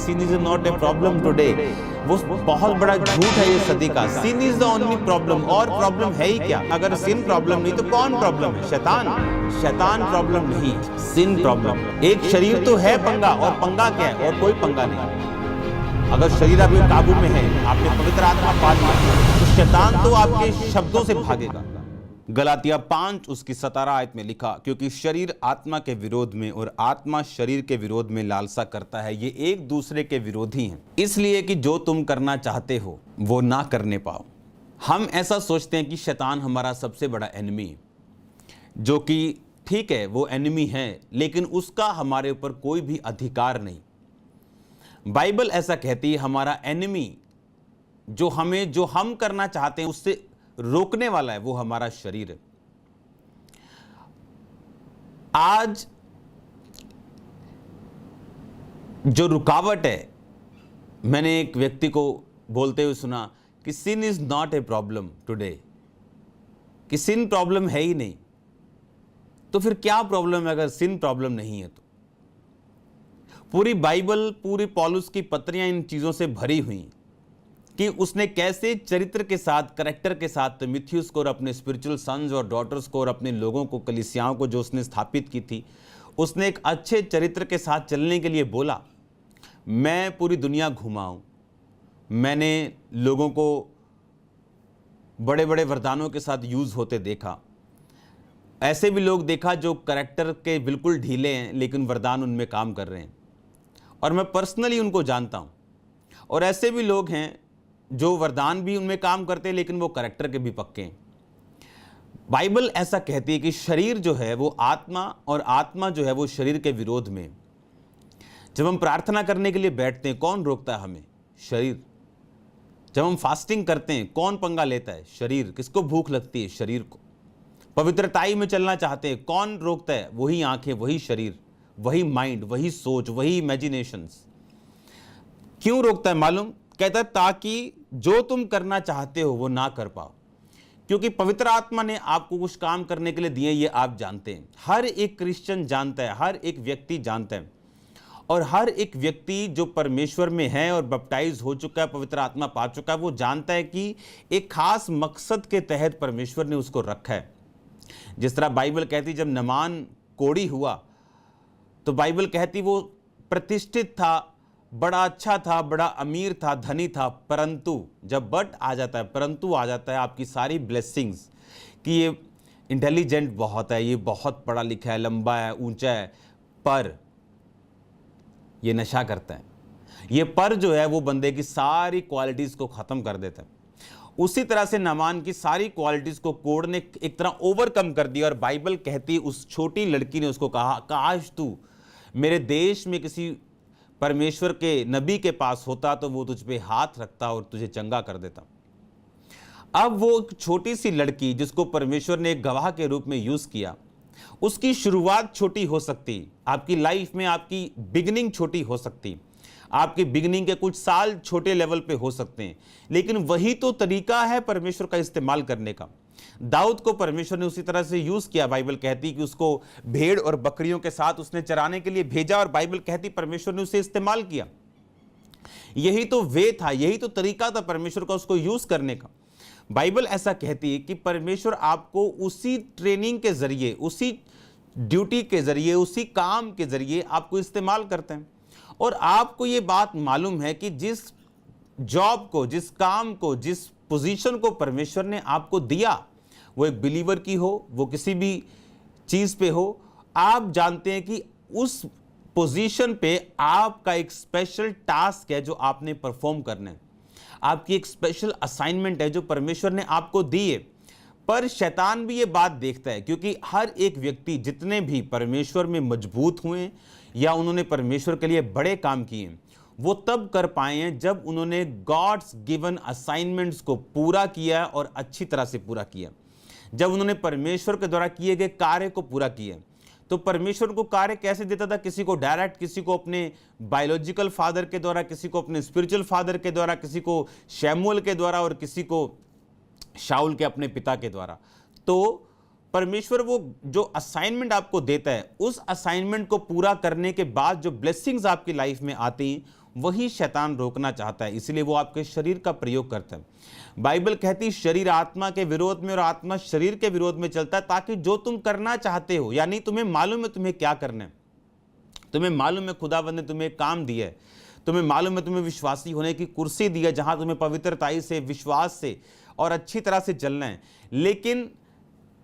sin is not a problem today, वो बहुत बड़ा झूठ है ये सदी का। sin is the only problem, और प्रॉब्लम है ही क्या? अगर sin प्रॉब्लम नहीं तो कौन प्रॉब्लम है? शैतान। शैतान प्रॉब्लम नहीं, sin प्रॉब्लम। एक शरीर तो है पंगा, और पंगा क्या है? और कोई पंगा नहीं। अगर शरीर आपके काबू में है, आपने पवित्र आत्मा पा लिया, तो शैतान तो आपके शब्दों से भागेगा। गलातिया 5 उसकी 17 आयत में लिखा, क्योंकि शरीर आत्मा के विरोध में और आत्मा शरीर के विरोध में लालसा करता है, ये एक दूसरे के विरोधी हैं, इसलिए कि जो तुम करना चाहते हो वो ना करने पाओ। हम ऐसा सोचते हैं कि शैतान हमारा सबसे बड़ा एनिमी है, जो कि ठीक है वो एनिमी है, लेकिन उसका हमारे ऊपर कोई भी अधिकार नहीं। बाइबल ऐसा कहती है हमारा एनिमी जो हम करना चाहते हैं उससे रोकने वाला है, वो हमारा शरीर है। आज जो रुकावट है, मैंने एक व्यक्ति को बोलते हुए सुना कि sin is not a problem today, कि सिन प्रॉब्लम है ही नहीं। तो फिर क्या प्रॉब्लम है अगर सिन प्रॉब्लम नहीं है? तो पूरी बाइबल, पूरी पौलुस की पत्रियां इन चीजों से भरी हुई कि उसने कैसे चरित्र के साथ, करैक्टर के साथ तिमुथियुस को और अपने स्पिरिचुअल सन्स और डॉटर्स को और अपने लोगों को, कलीसियाओं को जो उसने स्थापित की थी, उसने एक अच्छे चरित्र के साथ चलने के लिए बोला। मैं पूरी दुनिया घुमा हूं, मैंने लोगों को बड़े बड़े वरदानों के साथ यूज होते देखा, ऐसे भी लोग देखा जो करैक्टर के बिल्कुल ढीले हैं लेकिन वरदान उनमें काम कर रहे हैं, और मैं पर्सनली उनको जानता हूं। और ऐसे भी लोग हैं जो वरदान भी उनमें काम करते हैं लेकिन वो करैक्टर के भी पक्के हैं। बाइबल ऐसा कहती है कि शरीर जो है वो आत्मा, और आत्मा जो है वो शरीर के विरोध में। जब हम प्रार्थना करने के लिए बैठते हैं, कौन रोकता है हमें? शरीर। जब हम फास्टिंग करते हैं, कौन पंगा लेता है? शरीर। किसको भूख लगती है? शरीर को। पवित्रताई में चलना चाहते हैं, कौन रोकता है? वही आंखें, वही शरीर, वही माइंड, वही सोच, वही इमेजिनेशंस। क्यों रोकता है मालूम? कहता है ताकि जो तुम करना चाहते हो वो ना कर पाओ। क्योंकि पवित्र आत्मा ने आपको कुछ काम करने के लिए दिए, ये आप जानते हैं। हर एक क्रिश्चियन जानता है, हर एक व्यक्ति जानता है, और हर एक व्यक्ति जो परमेश्वर में है और बपटाइज हो चुका है, पवित्र आत्मा पा चुका है, वो जानता है कि एक खास मकसद के तहत परमेश्वर ने उसको रखा है। जिस तरह बाइबल कहती, जब नमान कोढ़ी हुआ तो बाइबल कहती वो प्रतिष्ठित था, बड़ा अच्छा था, बड़ा अमीर था, धनी था, परंतु जब बट आ जाता है, परंतु आ जाता है आपकी सारी ब्लेसिंग्स, कि ये इंटेलिजेंट बहुत है, ये बहुत पढ़ा लिखा है, लंबा है, ऊंचा है, पर ये नशा करता है। ये पर जो है वो बंदे की सारी क्वालिटीज को खत्म कर देता है। उसी तरह से नामान की सारी क्वालिटीज को कोढ़ ने एक तरह ओवरकम कर दिया, और बाइबल कहती उस छोटी लड़की ने उसको कहा, काश तू मेरे देश में किसी परमेश्वर के नबी के पास होता तो वो तुझ पे हाथ रखता और तुझे चंगा कर देता। अब वो एक छोटी सी लड़की जिसको परमेश्वर ने एक गवाह के रूप में यूज किया, उसकी शुरुआत छोटी हो सकती, आपकी लाइफ में आपकी बिगिनिंग छोटी हो सकती, आपकी बिगिनिंग के कुछ साल छोटे लेवल पे हो सकते हैं, लेकिन वही तो तरीका है परमेश्वर का इस्तेमाल करने का। दाऊद को परमेश्वर ने उसी तरह से यूज किया। बाइबल कहती कि उसको भेड़ और बकरियों के साथ उसने चराने के लिए भेजा, और बाइबल कहती परमेश्वर ने उसे इस्तेमाल किया। यही तो वे था, यही तो तरीका था परमेश्वर का उसको यूज करने का। बाइबल ऐसा कहती है कि परमेश्वर आपको उसी ट्रेनिंग के जरिए, उसी ड्यूटी के जरिए, उसी काम के जरिए आपको इस्तेमाल करते हैं। और आपको ये बात मालूम है कि जिस जॉब को, जिस काम को, जिस पोजीशन को परमेश्वर ने आपको दिया, वो एक बिलीवर की हो, वो किसी भी चीज पे हो, आप जानते हैं कि उस पोजीशन पे आपका एक स्पेशल टास्क है जो आपने परफॉर्म करना है, आपकी एक स्पेशल असाइनमेंट है जो परमेश्वर ने आपको दी है। पर शैतान भी ये बात देखता है, क्योंकि हर एक व्यक्ति, जितने भी परमेश्वर में मजबूत हुए या उन्होंने परमेश्वर के लिए बड़े काम किए, वो तब कर पाए हैं जब उन्होंने गॉड्स गिवन असाइनमेंट्स को पूरा किया और अच्छी तरह से पूरा किया, जब उन्होंने परमेश्वर के द्वारा किए गए कार्य को पूरा किया। तो परमेश्वर को कार्य कैसे देता था? किसी को डायरेक्ट, किसी को अपने बायोलॉजिकल फादर के द्वारा, किसी को अपने स्पिरिचुअल फादर के द्वारा, किसी को शैमुएल के द्वारा और किसी को शाऊल के अपने पिता के द्वारा। तो परमेश्वर वो जो असाइनमेंट आपको देता है, उस असाइनमेंट को पूरा करने के बाद जो ब्लेसिंग्स आपकी लाइफ में आती हैं, वही शैतान रोकना चाहता है, इसलिए वो आपके शरीर का प्रयोग करता है। बाइबल कहती है शरीर आत्मा के विरोध में और आत्मा शरीर के विरोध में चलता है, ताकि जो तुम करना चाहते हो, यानी तुम्हें मालूम है तुम्हें क्या करना है, तुम्हें मालूम है खुदावंद ने तुम्हें काम दिया है, तुम्हें मालूम है तुम्हें विश्वासी होने की कुर्सी दी है जहां तुम्हें पवित्रताई से, विश्वास से और अच्छी तरह से चलना है, लेकिन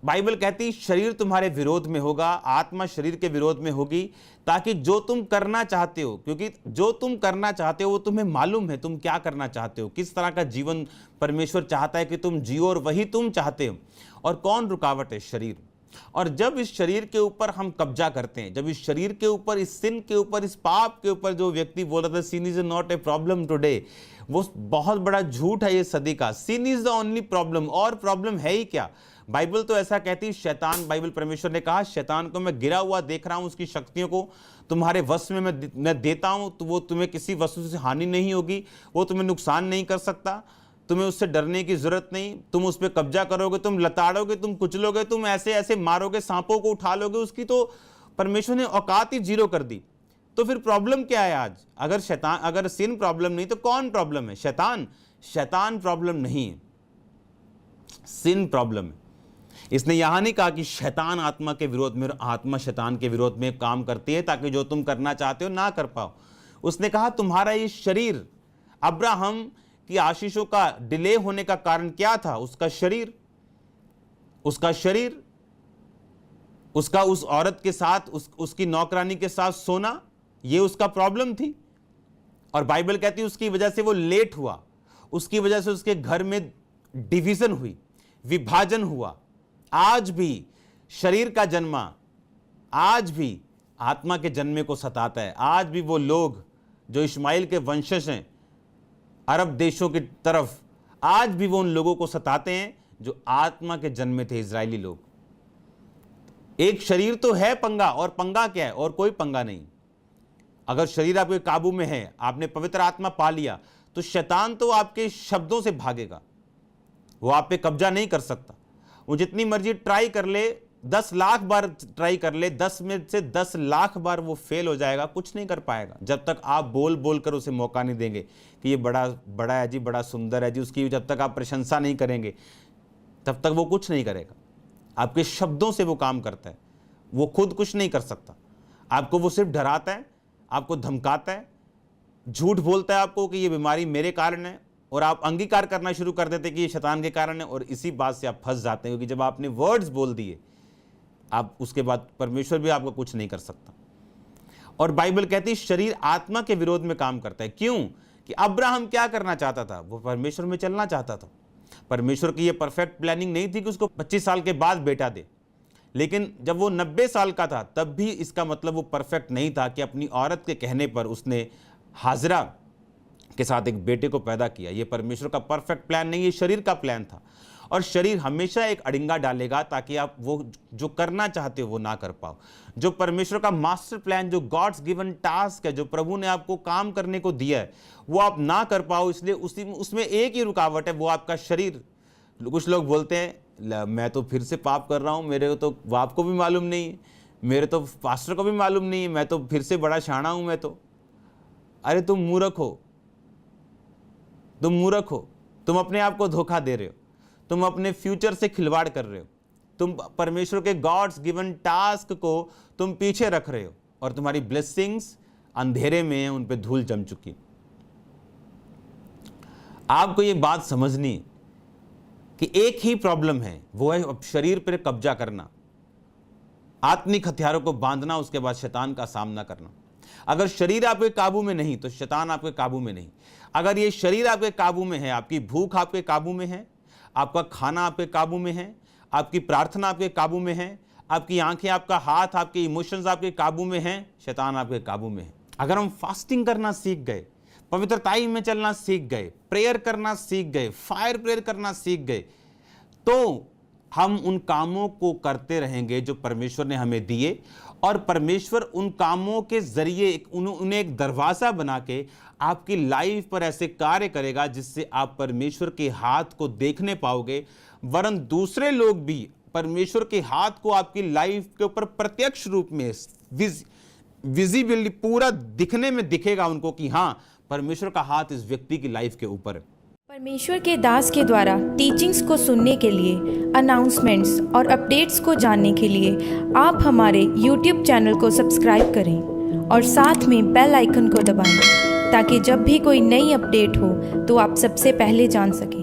बाइबल कहती शरीर तुम्हारे विरोध में होगा, आत्मा शरीर के विरोध में होगी, ताकि जो तुम करना चाहते हो, क्योंकि जो तुम करना चाहते हो वो तुम्हें मालूम है तुम क्या करना चाहते हो, किस तरह का जीवन परमेश्वर चाहता है कि तुम जियो और वही तुम चाहते हो। और कौन रुकावट है? शरीर। और जब इस शरीर के ऊपर हम कब्जा करते हैं, जब इस शरीर के ऊपर, इस सिन के ऊपर, इस पाप के ऊपर, जो व्यक्ति बोल रहा था sin is not a problem today, वो बहुत बड़ा झूठ है ये सदी का। Sin is the only problem, और प्रॉब्लम है ही क्या? बाइबल तो ऐसा कहती है, शैतान, बाइबल परमेश्वर ने कहा शैतान को मैं गिरा हुआ देख रहा हूं, उसकी शक्तियों को तुम्हारे वश में मैं देता हूं, तो वो तुम्हें किसी वस्तु से हानि नहीं होगी, वो तुम्हें नुकसान नहीं कर सकता, तुम्हें उससे डरने की जरूरत नहीं, तुम उस पर कब्जा करोगे, तुम लताड़ोगे, तुम कुचलोगे, तुम ऐसे ऐसे मारोगे, सांपों को उठा लोगे, उसकी तो परमेश्वर ने औकात ही जीरो कर दी। तो फिर प्रॉब्लम क्या है आज? अगर सिन प्रॉब्लम नहीं तो कौन प्रॉब्लम है? शैतान। शैतान प्रॉब्लम नहीं है, सिन प्रॉब्लम है। इसने यहां नहीं कहा कि शैतान आत्मा के विरोध में और आत्मा शैतान के विरोध में काम करती है ताकि जो तुम करना चाहते हो ना कर पाओ। उसने कहा तुम्हारा ये शरीर, अब्राहम की आशीषों का डिले होने का कारण क्या था? उसका शरीर, उसका उस औरत के साथ, उसकी नौकरानी के साथ सोना, ये उसका प्रॉब्लम थी। और बाइबल कहती है उसकी वजह से वो लेट हुआ, उसकी वजह से उसके घर में डिवीजन हुई, विभाजन हुआ। आज भी शरीर का जन्मा, आज भी आत्मा के जन्मे को सताता है। आज भी वो लोग जो इश्माइल के वंशज हैं अरब देशों की तरफ, आज भी वो उन लोगों को सताते हैं जो आत्मा के जन्मे थे, इजरायली लोग। एक शरीर तो है पंगा, और पंगा क्या है? और कोई पंगा नहीं। अगर शरीर आपके काबू में है, आपने पवित्र आत्मा पा लिया, तो शैतान तो आपके शब्दों से भागेगा, वो आप पे कब्जा नहीं कर सकता। वो जितनी मर्जी ट्राई कर ले, 10 लाख बार ट्राई कर ले, 10 में से 10 लाख बार वो फेल हो जाएगा, कुछ नहीं कर पाएगा, जब तक आप बोल बोल कर उसे मौका नहीं देंगे कि ये बड़ा बड़ा है जी, बड़ा सुंदर है जी। उसकी जब तक आप प्रशंसा नहीं करेंगे तब तक वो कुछ नहीं करेगा। आपके शब्दों से वो काम करता है, वो खुद कुछ नहीं कर सकता। आपको वो सिर्फ डराता है, आपको धमकाता है, झूठ बोलता है आपको कि ये बीमारी मेरे कारण है, और आप अंगीकार करना शुरू कर देते कि ये शैतान के कारण है, और इसी बात से आप फंस जाते हैं, क्योंकि जब आपने वर्ड्स बोल दिए, आप उसके बाद परमेश्वर भी आपको कुछ नहीं कर सकता। और बाइबल कहती है शरीर आत्मा के विरोध में काम करता है। क्यों? कि अब्राहम क्या करना चाहता था? वो परमेश्वर में चलना चाहता था। परमेश्वर की ये परफेक्ट प्लानिंग नहीं थी कि उसको 25 साल के बाद बेटा दे, लेकिन जब वो 90 साल का था तब भी इसका मतलब वो परफेक्ट नहीं था कि अपनी औरत के कहने पर उसने हाजरा के साथ एक बेटे को पैदा किया। ये परमेश्वर का परफेक्ट प्लान नहीं, ये शरीर का प्लान था। और शरीर हमेशा एक अड़िंगा डालेगा ताकि आप वो जो करना चाहते हो वो ना कर पाओ। जो परमेश्वर का मास्टर प्लान, जो गॉड्स गिवन टास्क है, जो प्रभु ने आपको काम करने को दिया है, वो आप ना कर पाओ, इसलिए उसमें एक ही रुकावट है, वो आपका शरीर। कुछ लोग बोलते हैं मैं तो फिर से पाप कर रहा हूँ, मेरे को तो बाप को भी मालूम नहीं है, मेरे तो पास्टर को भी मालूम नहीं है, मैं तो फिर से बड़ा शाना हूँ मैं तो। अरे तुम मूर्ख हो, तुम मूर्ख हो, तुम अपने आप को धोखा दे रहे हो, तुम अपने फ्यूचर से खिलवाड़ कर रहे हो, तुम परमेश्वर के गॉड्स गिवन टास्क को तुम पीछे रख रहे हो, और तुम्हारी ब्लेसिंग्स अंधेरे में है, उन पे धूल जम चुकी। आपको ये बात समझनी कि एक ही प्रॉब्लम है, वो है शरीर पर कब्जा करना, आत्मिक हथियारों को बांधना, उसके बाद शैतान का सामना करना। अगर शरीर आपके काबू में नहीं तो शैतान आपके काबू में नहीं। अगर ये शरीर आपके काबू में है, आपकी भूख आपके काबू में है, आपका खाना आपके काबू में है, आपकी प्रार्थना आपके काबू में है, आपकी आंखें, आपका हाथ, आपके इमोशंस आपके काबू में हैं, शैतान आपके काबू में है। अगर हम फास्टिंग करना सीख गए, पवित्रताई में चलना सीख गए, प्रेयर करना सीख गए, फायर प्रेयर करना सीख गए, तो हम उन कामों को करते रहेंगे जो परमेश्वर ने हमें दिए, और परमेश्वर उन कामों के जरिए उन्हें एक दरवाजा बना के आपकी लाइफ पर ऐसे कार्य करेगा जिससे आप परमेश्वर के हाथ को देखने पाओगे, वरन दूसरे लोग भी परमेश्वर के हाथ को आपकी लाइफ के ऊपर प्रत्यक्ष रूप में विजिबली पूरा दिखने में दिखेगा उनको कि हाँ, परमेश्वर का हाथ इस व्यक्ति की लाइफ के ऊपर है। परमेश्वर के दास के द्वारा टीचिंग्स को सुनने के लिए, अनाउंसमेंट्स और अपडेट्स को जानने के लिए आप हमारे YouTube चैनल को सब्सक्राइब करें और साथ में बेल आइकन को दबाएं ताकि जब भी कोई नई अपडेट हो तो आप सबसे पहले जान सकें।